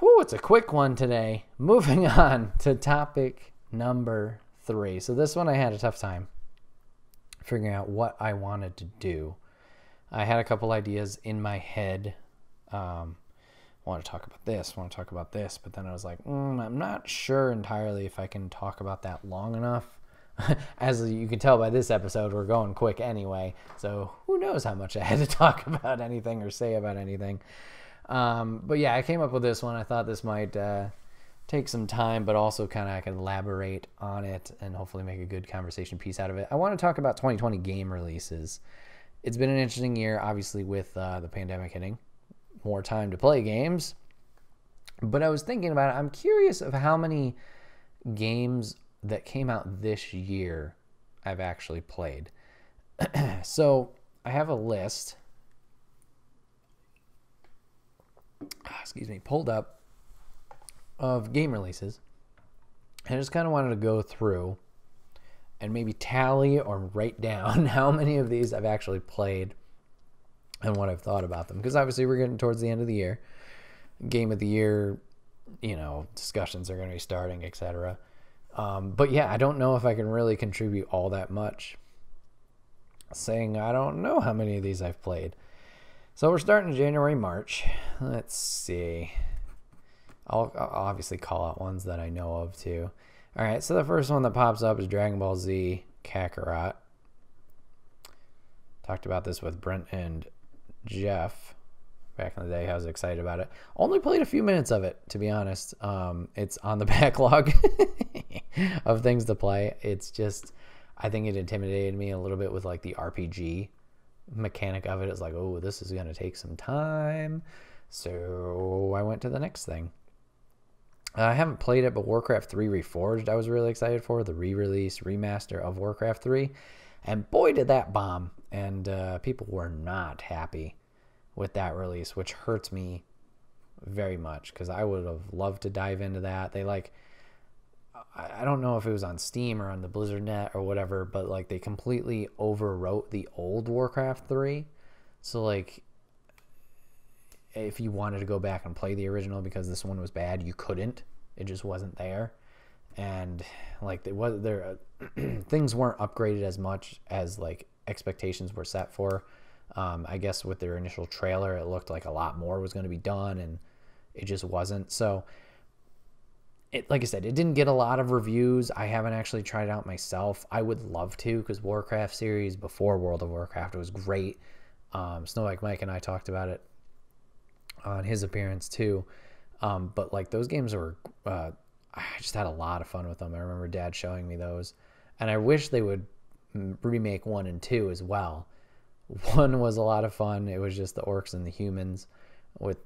Whew, it's a quick one today. Moving on to topic number 3. So this one I had a tough time figuring out what I wanted to do. I had a couple ideas in my head. Want to talk about this, but then I was like, I'm not sure entirely if I can talk about that long enough. As you can tell by this episode, we're going quick anyway, so who knows how much I had to talk about anything or say about anything. But yeah, I came up with this one. I thought this might take some time, but also kind of I can elaborate on it and hopefully make a good conversation piece out of it. I want to talk about 2020 game releases. It's been an interesting year, obviously, with the pandemic hitting. More time to play games. But I was thinking about it. I'm curious of how many games that came out this year I've actually played. So I have a list, pulled up of game releases. I just kind of wanted to go through and maybe tally or write down how many of these I've actually played and what I've thought about them. Because obviously we're getting towards the end of the year. Game of the year, discussions are going to be starting, etc. But yeah, I don't know if I can really contribute all that much. Saying I don't know how many of these I've played. So we're starting January, March. Let's see. I'll obviously call out ones that I know of too. All right, so the first one that pops up is Dragon Ball Z Kakarot. Talked about this with Brent and Jeff back in the day. I was excited about it. Only played a few minutes of it, to be honest. It's on the backlog of things to play. It's just, I think it intimidated me a little bit with like the RPG mechanic of it. It's like, oh, this is going to take some time. So I went to the next thing. I haven't played it, but Warcraft 3 Reforged I was really excited for. The re-release, remaster of Warcraft 3. And boy, did that bomb. And people were not happy with that release, which hurts me very much because I would have loved to dive into that. They I don't know if it was on Steam or on the Blizzard net or whatever, but like they completely overwrote the old Warcraft 3. So like if you wanted to go back and play the original because this one was bad, you couldn't. It just wasn't there. And like things weren't upgraded as much as like expectations were set for. I guess with their initial trailer, it looked like a lot more was going to be done, and it just wasn't. So like I said, it didn't get a lot of reviews. I haven't actually tried it out myself. I would love to, because Warcraft series before World of Warcraft was great. Snow Like Mike and I talked about it on his appearance too. But like those games were, I just had a lot of fun with them. I remember Dad showing me those, and I wish they would remake 1 and 2 as well. 1 was a lot of fun. It was just the orcs and the humans with,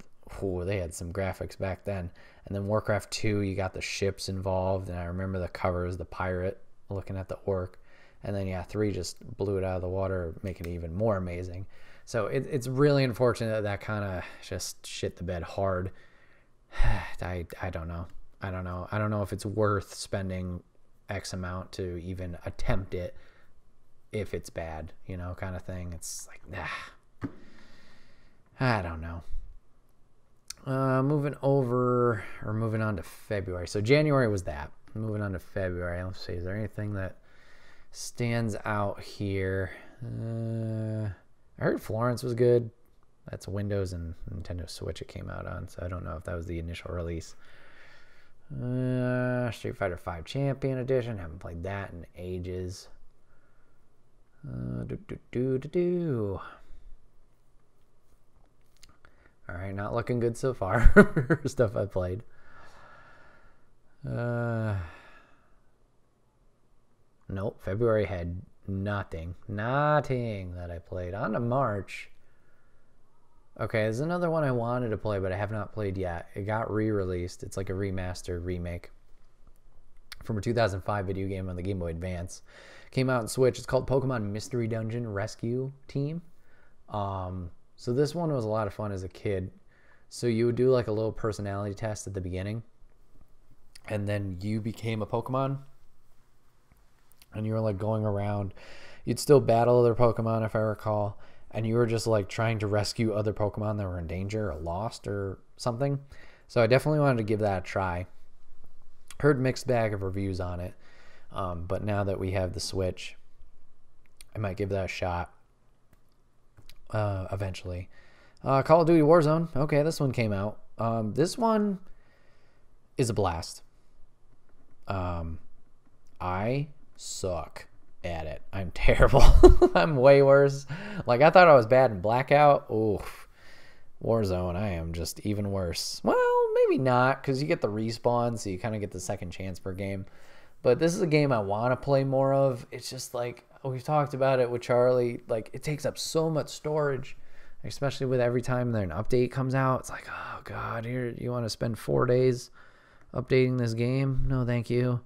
they had some graphics back then. And then Warcraft 2, you got the ships involved, and I remember the covers, the pirate looking at the orc. And then, yeah, 3 just blew it out of the water, making it even more amazing. So it's really unfortunate that kind of just shit the bed hard. I don't know. I don't know if it's worth spending X amount to even attempt it if it's bad, kind of thing. It's like, I don't know. Moving on to February. So January was that. Moving on to February. Let's see. Is there anything that stands out here? I heard Florence was good. That's Windows and Nintendo Switch it came out on, so I don't know if that was the initial release. Street Fighter V Champion Edition. Haven't played that in ages. All right, not looking good so far for stuff I played. Nope, February had nothing that I played. On to March. Okay, there's another one I wanted to play, but I have not played yet. It got re-released. It's like a remaster remake from a 2005 video game on the Game Boy Advance. Came out on Switch. It's called Pokemon Mystery Dungeon Rescue Team. So this one was a lot of fun as a kid. So you would do like a little personality test at the beginning, and then you became a Pokemon, and you were like going around. You'd still battle other Pokemon, if I recall, and you were just like trying to rescue other Pokemon that were in danger or lost or something. So I definitely wanted to give that a try. Heard mixed bag of reviews on it. But now that we have the Switch, I might give that a shot eventually. Call of Duty Warzone. Okay, this one came out. This one is a blast. I suck at it. I'm terrible. I'm way worse. Like, I thought I was bad in Blackout. Oof. Warzone, I am just even worse. Well, maybe not, because you get the respawn, so you kind of get the second chance per game. But this is a game I want to play more of. It's just like, we've talked about it with Charlie. Like, it takes up so much storage, especially with every time an update comes out. It's like, oh, God, here you want to spend 4 days updating this game? No, thank you.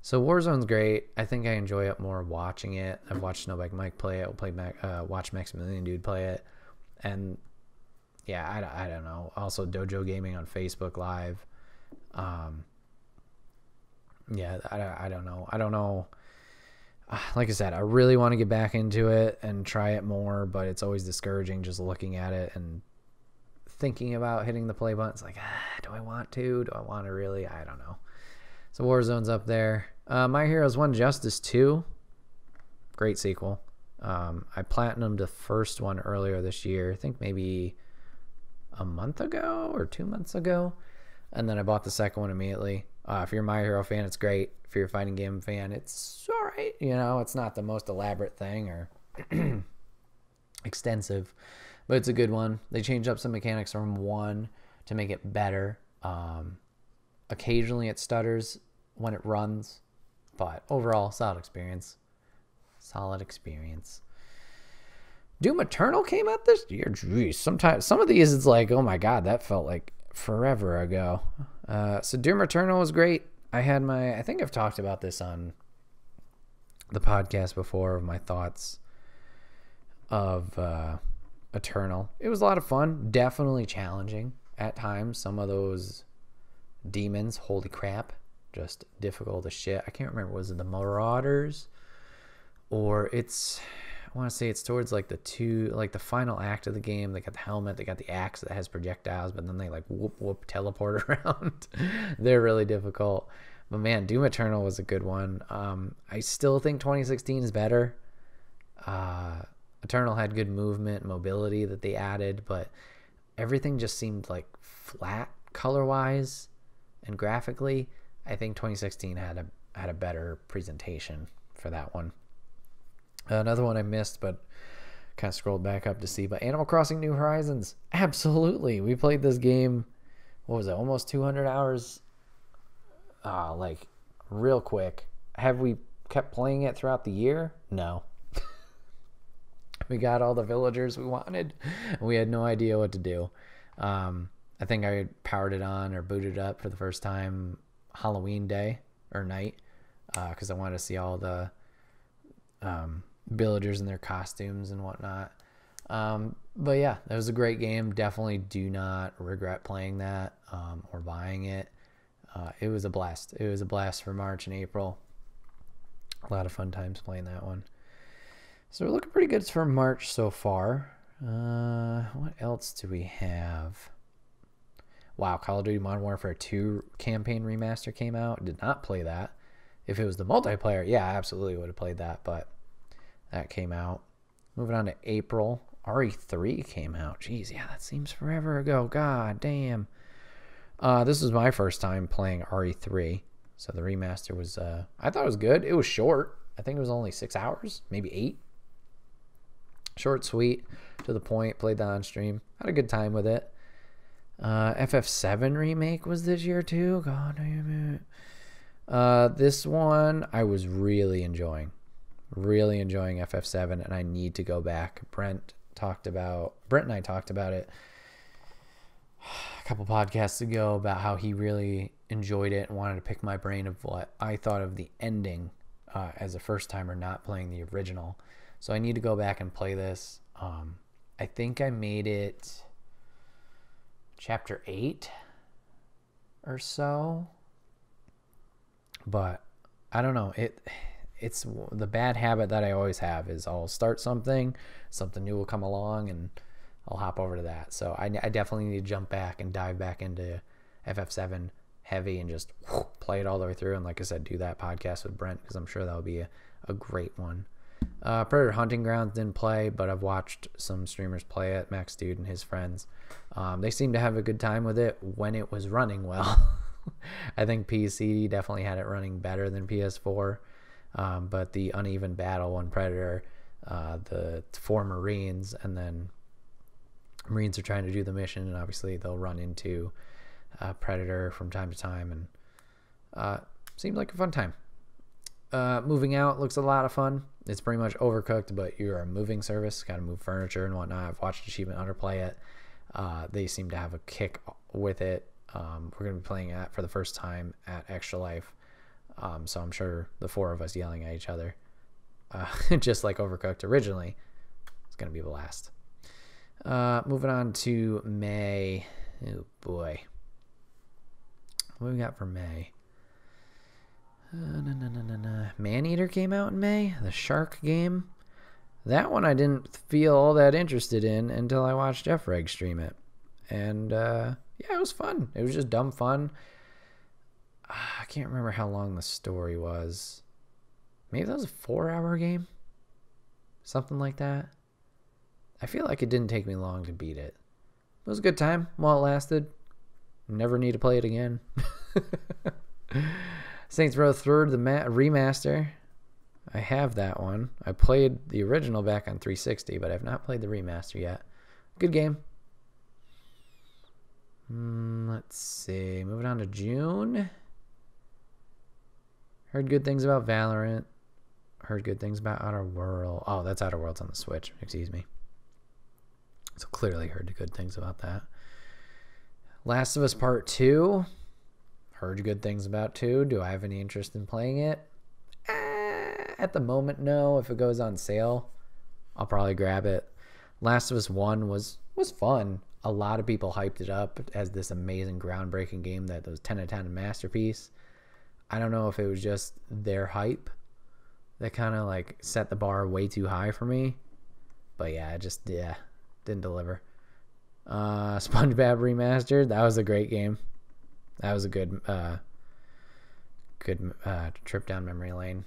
So Warzone's great. I think I enjoy it more watching it. I've watched Snowbike Mike play it. Watch Maximilian Dude play it. And, yeah, I don't know. Also, Dojo Gaming on Facebook Live. Yeah, I don't know. I don't know. Like I said, I really want to get back into it and try it more, but it's always discouraging just looking at it and thinking about hitting the play button. It's like, do I want to? Do I want to really? I don't know. So Warzone's up there. My Heroes 1 Justice 2. Great sequel. I platinumed the first one earlier this year. I think maybe a month ago or 2 months ago. And then I bought the second one immediately. If you're a My Hero fan, it's great. If you're a fighting game fan, it's all right. You know, it's not the most elaborate thing or extensive, but it's a good one. They changed up some mechanics from 1 to make it better. Occasionally it stutters when it runs, but overall, solid experience. Solid experience. Doom Eternal came out this year. Jeez, sometimes some of these it's like, oh my God, that felt like forever ago. So Doom Eternal was great. I think I've talked about this on the podcast before, of my thoughts of Eternal. It was a lot of fun. Definitely challenging at times. Some of those demons, holy crap, just difficult as shit. I can't remember, was it the Marauders? Or I want to say it's towards like the final act of the game. They got the helmet, they got the axe that has projectiles, but then they like whoop teleport around. They're really difficult. But man, Doom Eternal was a good one. I still think 2016 is better. Eternal had good movement, mobility that they added, but everything just seemed like flat color-wise and graphically. I think 2016 had a better presentation for that one. Another one I missed, but kind of scrolled back up to see, but Animal Crossing New Horizons. Absolutely. We played this game, what was it, almost 200 hours? Like, real quick. Have we kept playing it throughout the year? No. We got all the villagers we wanted. We had no idea what to do. I think I powered it on or booted it up for the first time Halloween day or night, because I wanted to see all the villagers in their costumes and whatnot. But yeah, that was a great game. Definitely do not regret playing that or buying it. It was a blast. It was a blast for March and April. A lot of fun times playing that one. So we're looking pretty good for March so far. What else do we have? Wow, Call of Duty Modern Warfare 2 campaign remaster came out. Did not play that. If it was the multiplayer, yeah, I absolutely would have played that, but that came out. Moving on to April, RE3 came out. Jeez, yeah, that seems forever ago. God damn. This was my first time playing RE3, so the remaster was, I thought it was good. It was short. I think it was only 6 hours, maybe 8. Short, sweet, to the point. Played that on stream. Had a good time with it. FF7 remake was this year too. God damn it. This one I was really enjoying FF7, and I need to go back. Brent and I talked about it a couple podcasts ago about how he really enjoyed it and wanted to pick my brain of what I thought of the ending as a first timer not playing the original. So I need to go back and play this. I think I made it chapter 8 or so, but I don't know. It's the bad habit that I always have is I'll start something new will come along, and I'll hop over to that. So I definitely need to jump back and dive back into FF7 heavy and just play it all the way through. And like I said, do that podcast with Brent, because I'm sure that would be a great one. Predator Hunting Grounds didn't play, but I've watched some streamers play it, Max Dude and his friends. They seem to have a good time with it when it was running well. I think PC definitely had it running better than PS4, but the uneven battle on Predator, the 4 Marines, and then Marines are trying to do the mission, and obviously they'll run into Predator from time to time, and seemed like a fun time. Moving Out looks a lot of fun. It's pretty much Overcooked, but you're a moving service, got to move furniture and whatnot. I've watched Achievement Hunter play it. They seem to have a kick with it. We're going to be playing it for the first time at Extra Life, so I'm sure the 4 of us yelling at each other, just like Overcooked originally, it's going to be a blast. Moving on to May. Oh boy, what do we got for May? Maneater came out in May, the shark game. That one I didn't feel all that interested in until I watched Jeff Reg stream it, and yeah, it was fun. It was just dumb fun. I can't remember how long the story was. Maybe that was a 4-hour game, something like that. I feel like it didn't take me long to beat it. It was a good time while it lasted. Never need to play it again. Saints Row 3, the remaster. I have that one. I played the original back on 360, but I've not played the remaster yet. Good game. Let's see. Moving on to June. Heard good things about Valorant. Heard good things about Outer Worlds. Oh, that's Outer Worlds on the Switch. Excuse me. So clearly heard good things about that. Last of Us Part 2. Heard good things about 2. Do I have any interest in playing it? At the moment, no. If it goes on sale, I'll probably grab it. Last of Us 1 was fun. A lot of people hyped it up as this amazing, groundbreaking game that was 10 out of 10 masterpiece. I don't know if it was just their hype that kind of like set the bar way too high for me. But yeah, didn't deliver. SpongeBob Remastered, that was a great game. That was a good trip down memory lane.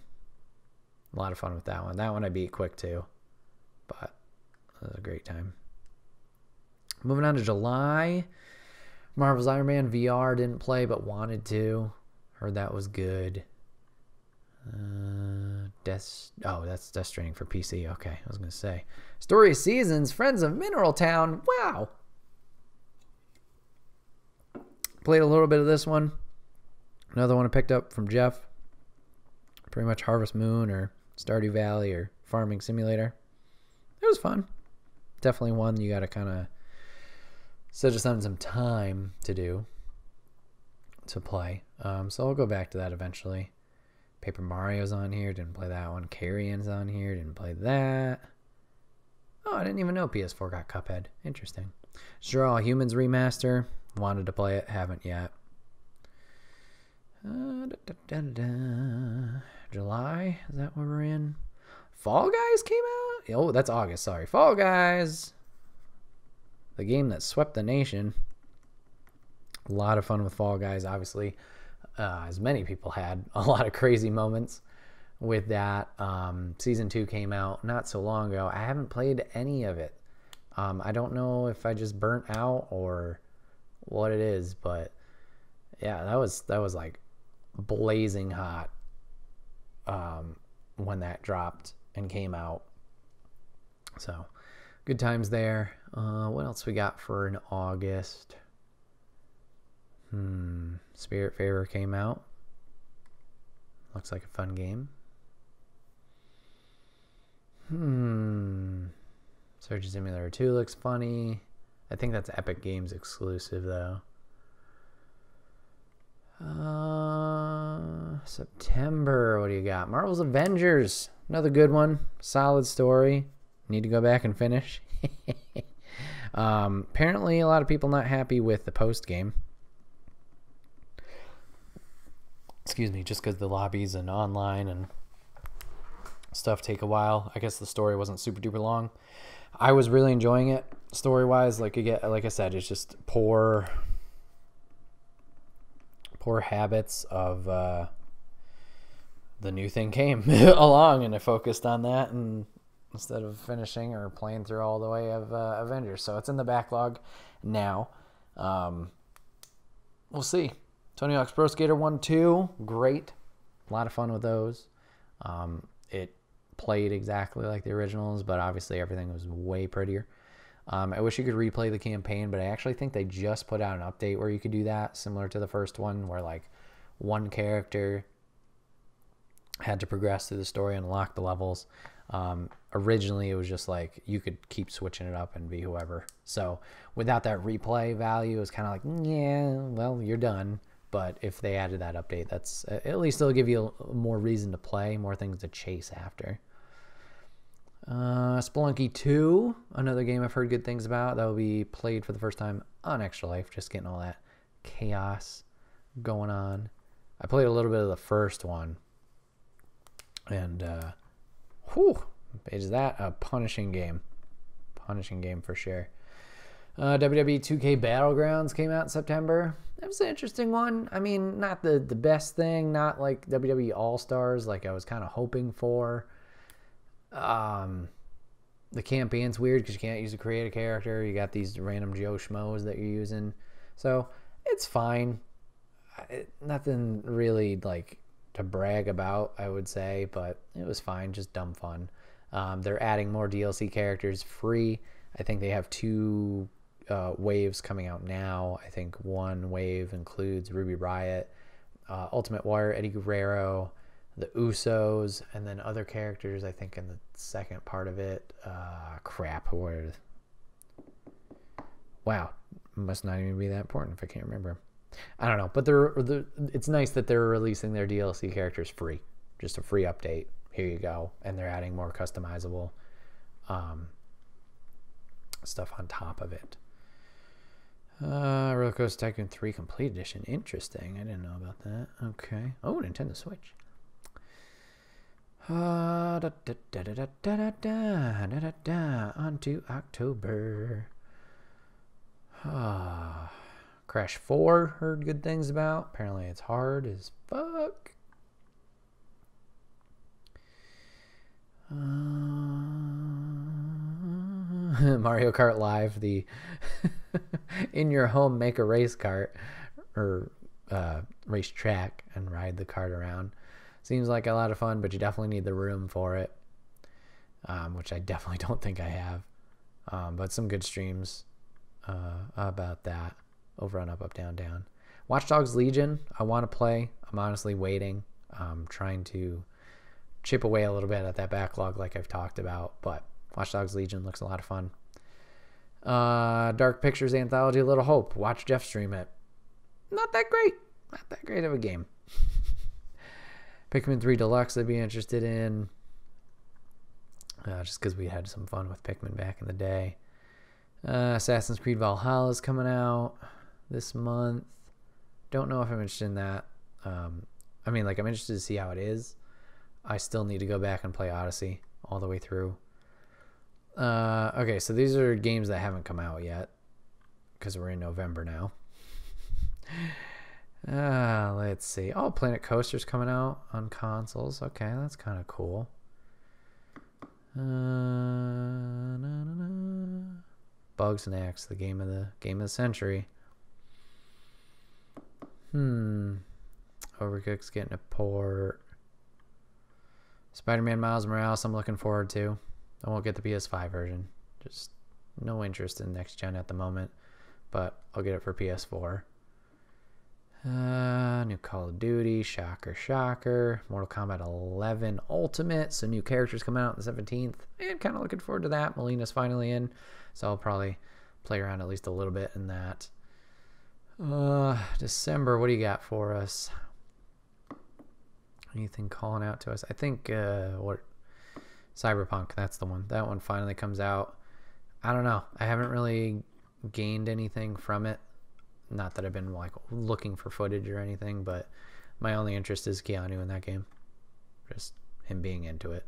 A lot of fun with that one. That one I beat quick too, but it was a great time. Moving on to July, Marvel's Iron Man VR didn't play but wanted to. Heard that was good. That's Death Stranding for PC. Okay, I was gonna say Story of Seasons, Friends of Mineral Town. Wow. Played a little bit of this one. Another one I picked up from Jeff. Pretty much Harvest Moon or Stardew Valley or Farming Simulator. It was fun. Definitely one you got to kind of set aside some time to play. So I'll go back to that eventually. Paper Mario's on here. Didn't play that one. Carrion's on here. Didn't play that. Oh, I didn't even know PS4 got Cuphead. Interesting. Destroy All Humans remaster. Wanted to play it. Haven't yet. July. Is that where we're in? Fall Guys came out? Oh, that's August. Sorry. Fall Guys. The game that swept the nation. A lot of fun with Fall Guys, obviously. As many people had. A lot of crazy moments with that. Season 2 came out not so long ago. I haven't played any of it. I don't know if I just burnt out or what it is, but yeah, that was like blazing hot when that dropped and came out. So good times there. What else we got for in August? Spirit Favor came out. Looks like a fun game. Surgeon Simulator 2 looks funny. I think that's Epic Games exclusive though. September, what do you got? Marvel's Avengers, another good one. Solid story. Need to go back and finish. Apparently a lot of people not happy with the post game. Excuse me, just because the lobbies and online and stuff take a while. I guess the story wasn't super duper long. I was really enjoying it story wise. Like I said, it's just poor poor habits of the new thing came along, and I focused on that and instead of finishing or playing through all the way of Avengers. So it's in the backlog now. We'll see. Tony Hawk's Pro Skater 1, 2, great. A lot of fun with those. It played exactly like the originals, but obviously everything was way prettier. I wish you could replay the campaign, but I actually think they just put out an update where you could do that, similar to the first one, where like one character had to progress through the story and unlock the levels. Originally, it was just like you could keep switching it up and be whoever. So without that replay value, it's kind of like, yeah, well, you're done. But if they added that update, that's at least it'll give you more reason to play, more things to chase after. Spelunky 2, another game I've heard good things about. That will be played for the first time on Extra Life, just getting all that chaos going on. I played a little bit of the first one, and is that a punishing game? Punishing game for sure. WWE 2K Battlegrounds came out in September. That was an interesting one. I mean, not the best thing, not like WWE All-Stars like I was kind of hoping for. The campaign's weird because you can't use a create a character. You got these random Joe Schmoes that you're using. So it's fine. Nothing really like to brag about, I would say, but it was fine, just dumb fun. They're adding more DLC characters free. I think they have 2 waves coming out now. I think one wave includes Ruby Riott, Ultimate Warrior, Eddie Guerrero, the Usos, and then other characters, I think, in the second part of it. Wow. Must not even be that important if I can't remember. I don't know. But it's nice that they're releasing their DLC characters free. Just a free update. Here you go. And they're adding more customizable stuff on top of it. Roller Coaster Tycoon 3 Complete Edition. Interesting. I didn't know about that. Okay. Oh, Nintendo Switch. On to October. Crash 4, heard good things about. Apparently it's hard as fuck. Mario Kart Live, the in your home make a race cart or race track and ride the cart around. Seems like a lot of fun, but you definitely need the room for it, which I definitely don't think I have. But some good streams about that over on Up, Down, Down. Watch Dogs Legion, I want to play. I'm honestly waiting. Trying to chip away a little bit at that backlog like I've talked about, but Watch Dogs Legion looks a lot of fun. Dark Pictures Anthology, A Little Hope. Watch Jeff stream it. Not that great. Not that great of a game. Pikmin 3 Deluxe I'd be interested in. Just because we had some fun with Pikmin back in the day. Assassin's Creed Valhalla is coming out this month. Don't know if I'm interested in that. I mean, like, I'm interested to see how it is. I still need to go back and play Odyssey all the way through. Okay, so these are games that haven't come out yet because we're in November now. Let's see. Oh, Planet Coaster's coming out on consoles. Okay, that's kind of cool. Bugs Next, the game of the century. Overcooked's getting a port. Spider-Man Miles Morales I'm looking forward to. I won't get the PS5 version. Just no interest in next gen at the moment, but I'll get it for PS4. New Call of Duty, shocker. Mortal Kombat 11 Ultimate, so new characters coming out on the 17th. And kind of looking forward to that. Melina's finally in, so I'll probably play around at least a little bit in that. December, what do you got for us? Anything calling out to us? I think Cyberpunk, that's the one. That one finally comes out. I don't know. I haven't really gained anything from it. Not that I've been like looking for footage or anything, but my only interest is Keanu in that game. Just him being into it.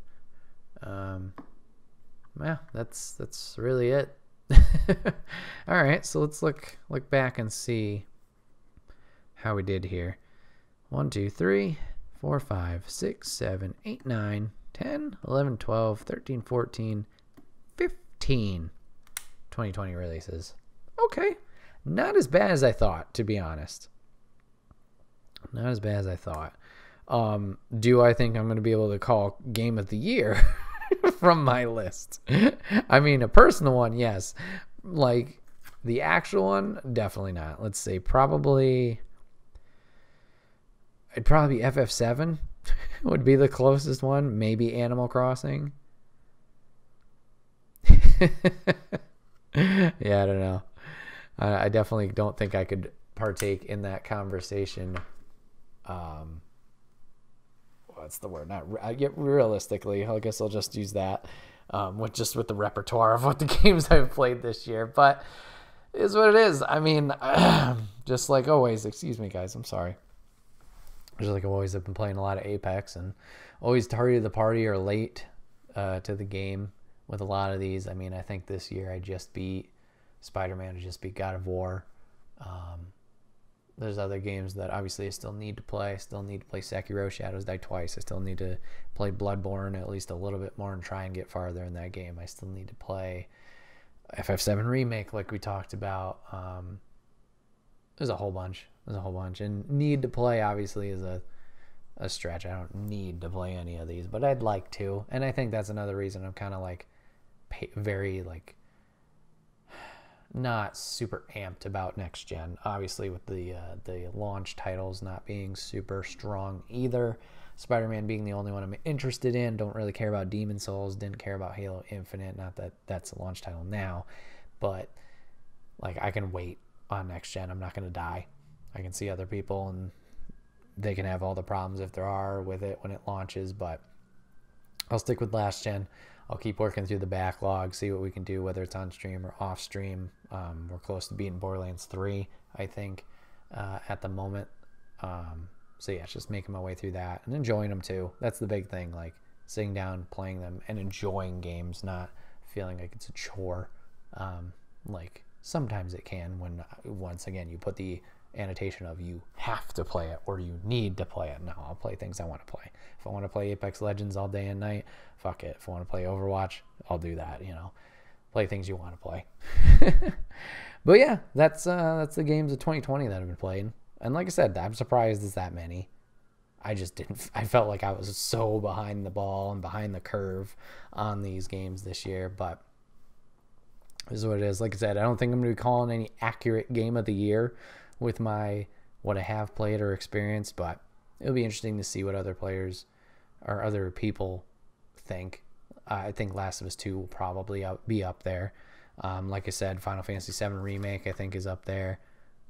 Yeah, that's really it. All right, so let's look back and see how we did here. 1, 2, 3, 4, 5, 6, 7, 8, 9, 10, 11, 12, 13, 14, 15 2020 releases. Okay. Not as bad as I thought, to be honest. Not as bad as I thought. Do I think I'm going to be able to call Game of the Year from my list? I mean, a personal one, yes. Like, the actual one, definitely not. Let's say it'd probably be FF7 would be the closest one. Maybe Animal Crossing. Yeah, I don't know. I definitely don't think I could partake in that conversation. What's the word? Realistically. I guess I'll just use that with the repertoire of what the games I've played this year. But it is what it is. I mean, just like always. Excuse me, guys. I'm sorry. Just like always, I've been playing a lot of Apex and always tardy to the party or late to the game with a lot of these. I mean, I think this year I just beat Spider-Man, I just beat God of War. There's other games that obviously I still need to play. I still need to play Sekiro, Shadows Die Twice. I still need to play Bloodborne at least a little bit more and try and get farther in that game. I still need to play FF7 Remake like we talked about. There's a whole bunch. And need to play obviously is a stretch. I don't need to play any of these, but I'd like to. And I think that's another reason I'm kind of like very like not super amped about next gen. Obviously with the launch titles not being super strong either. Spider-Man being the only one I'm interested in. Don't really care about Demon's Souls. Didn't care about Halo Infinite. Not that that's a launch title now, but like I can wait on next gen. I'm not going to die. I can see other people and they can have all the problems if there are with it when it launches, but I'll stick with last gen. I'll keep working through the backlog, see what we can do, whether it's on stream or off stream. We're close to beating Borderlands 3, I think, at the moment. So yeah, it's just making my way through that and enjoying them too. That's the big thing, like sitting down, playing them, and enjoying games, not feeling like it's a chore. Like sometimes it can when, once again, you put the annotation of you have to play it or you need to play it. No, I'll play things I want to play. If I want to play Apex Legends all day and night, fuck it. If I want to play Overwatch, I'll do that, you know. Play things you want to play. But yeah, that's the games of 2020 that have been played. And like I said, I'm surprised it's that many. I felt like I was so behind the ball and behind the curve on these games this year, but this is what it is. Like I said, I don't think I'm going to be calling any accurate game of the year with what I have played or experienced, but it'll be interesting to see what other players or other people think. I think Last of Us 2 will probably be up there. Like I said, Final Fantasy VII Remake I think is up there.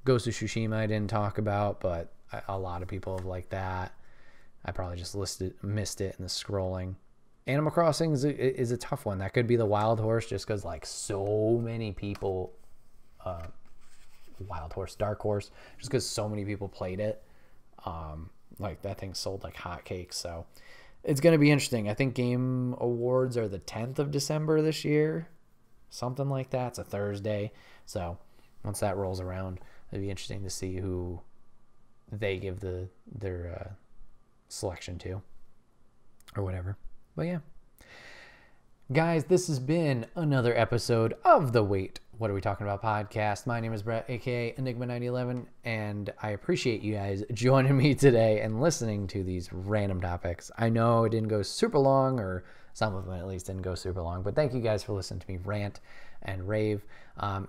Ghost of Tsushima I didn't talk about, but a lot of people have liked that. I probably just missed it in the scrolling. Animal Crossing is a tough one. That could be the wild horse just because like so many people... wild horse, dark horse, just because so many people played it. Like that thing sold like hotcakes, so it's going to be interesting. I think Game Awards are the 10th of December this year, something like that. It's a Thursday, so once that rolls around, it'll be interesting to see who they give their selection to or whatever. But yeah, guys, this has been another episode of the Wait, What Are We Talking About podcast. My name is Bret, aka Enigma9011, and I appreciate you guys joining me today and listening to these random topics. I know it didn't go super long, or some of them at least didn't go super long, but thank you guys for listening to me rant and rave.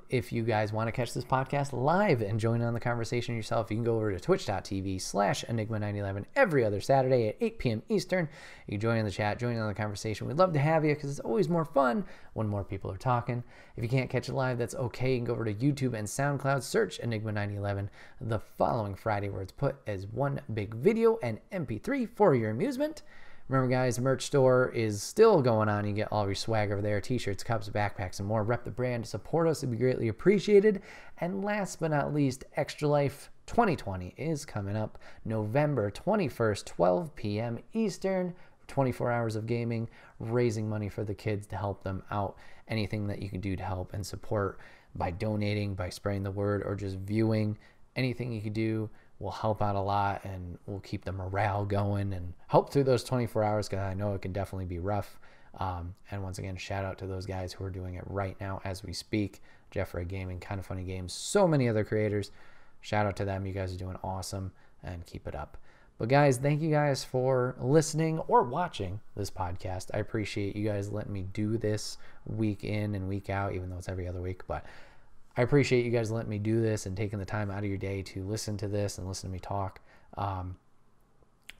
If you guys want to catch this podcast live and join on the conversation yourself, you can go over to twitch.tv/Enigma911 every other Saturday at 8 p.m. Eastern. You can join in the chat, join in on the conversation. We'd love to have you because it's always more fun when more people are talking. If you can't catch it live, that's okay. You can go over to YouTube and SoundCloud, search Enigma911 the following Friday, where it's put as one big video and MP3 for your amusement. Remember, guys, the merch store is still going on. You get all your swag over there, t-shirts, cups, backpacks, and more. Rep the brand. Support us. It'd be greatly appreciated. And last but not least, Extra Life 2020 is coming up November 21st, 12 p.m. Eastern. 24 hours of gaming, raising money for the kids to help them out. Anything that you can do to help and support by donating, by spreading the word, or just viewing. Anything you can do will help out a lot, and will keep the morale going and help through those 24 hours, because I know it can definitely be rough. And once again, shout out to those guys who are doing it right now as we speak. Jeff Ray Gaming, Kind of Funny Games, so many other creators. Shout out to them. You guys are doing awesome, and keep it up. But guys, thank you guys for listening or watching this podcast. I appreciate you guys letting me do this week in and week out, even though it's every other week. But I appreciate you guys letting me do this and taking the time out of your day to listen to this and listen to me talk.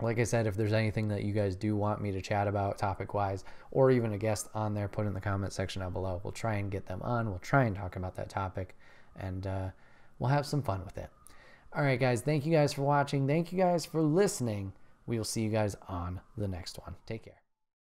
Like I said, if there's anything that you guys do want me to chat about topic-wise, or even a guest on there, put it in the comment section down below. We'll try and get them on. We'll try and talk about that topic, and we'll have some fun with it. All right, guys. Thank you guys for watching. Thank you guys for listening. We will see you guys on the next one. Take care.